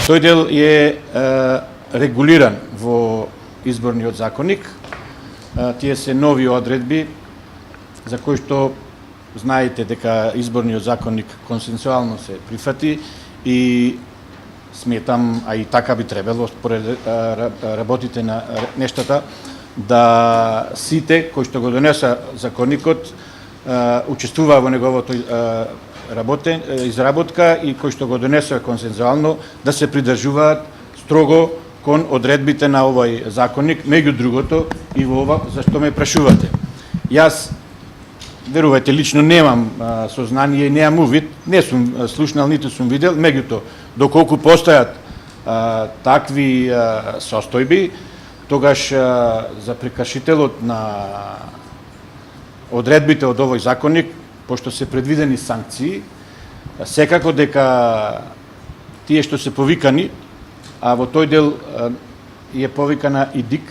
Тој дел е регулиран во изборниот законник. Тие се нови одредби за кои што знаете дека изборниот законник консенсуално се прифати и сметам, а и така би требало според работите на нештата, да сите кои што го донеса законникот учествуваа во неговото изработка и кои што го донесува консензуално да се придржуваат строго кон одредбите на овој законник, меѓу другото и во ова за што ме прашувате. Јас верувајте лично немам сознание, немам увид, не сум слушнал ниту сум видел, меѓуто доколку постојат такви состојби, тогаш за прекршителот на одредбите од овој законник, пошто се предвидени санкции, секако дека тие што се повикани, а во тој дел е повикана и ДИК,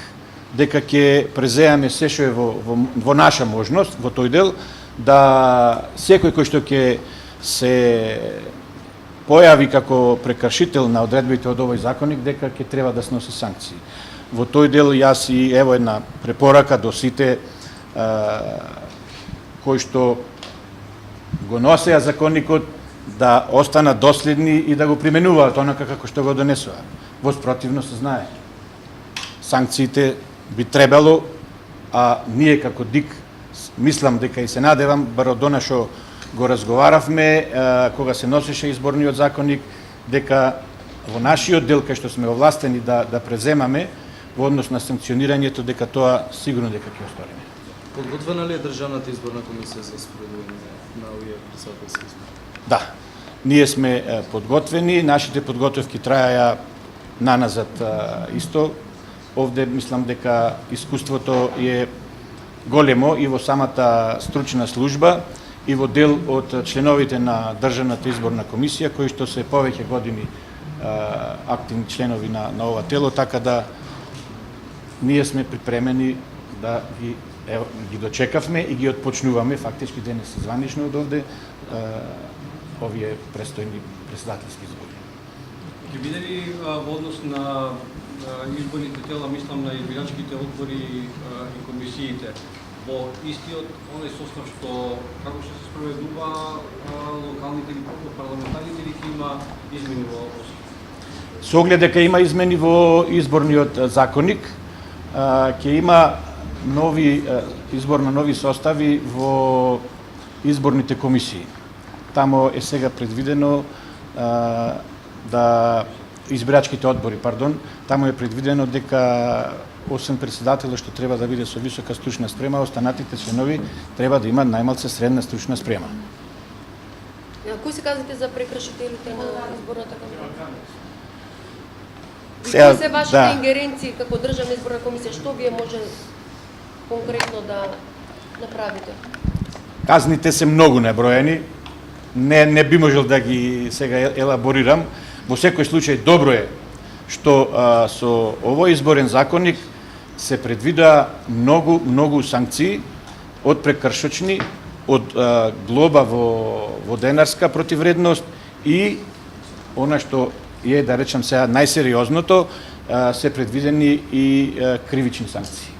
дека ќе презеаме се што е во наша можност, во тој дел, да секој кој што ќе се појави како прекршител на одредбите од овој законник, дека ќе треба да сноси санкции. Во тој дел јас и ево една препорака до сите кои што го носеа законникот да останат доследни и да го применуваат онака како што го донесува. Во спротивно се знае. Санкциите би требало, а ние како ДИК мислам дека и се надевам, баро до нашо го разговаравме кога се носеше изборниот законник, дека во нашиот дел кај што сме овластени да преземаме во однос на санкционирањето, дека тоа сигурно дека ќе осториме. Подготвена ли е Државната изборна комисија за спроведување на овие председателски избори? Да, ние сме подготвени, нашите подготовки траја наназад исто. Овде мислам дека искуството е големо и во самата стручна служба и во дел од членовите на Државната изборна комисија, кои што се повеќе години активни членови на ова тело, така да ние сме припремени да ги дочекавме и ги отпочнуваме, фактички денес званично од овде, овие престојни председателски избори. Ќе биде ли во однос на изборните тела, мислам на избирачките одбори и комисиите, во истиот оној состав што како што се спроведува локалните или парламентарните, или ќе има измени во состав? Со оглед дека има измени во изборниот законник, ќе има избор на нови состави во изборните комисии. Тамо е сега предвидено да избирачките одбори, тамо е предвидено дека освен председателот што треба да биде со висока стручна спрема, останатите членови треба да имаат најмалце средна стручна спрема. Кои се казате за прекршителите на изборната комисија? Кои се вашите ингеренции како Државна изборна комисија? Што вие може конкретно да направите? Казните се многу неброени. Не би можел да ги сега елаборирам. Во секој случај добро е што со овој изборен законник се предвидува многу санкции од прекршочни, од глоба во денарска противредност и она што е, да речам сега, најсериозното, се предвидени и кривични санкции.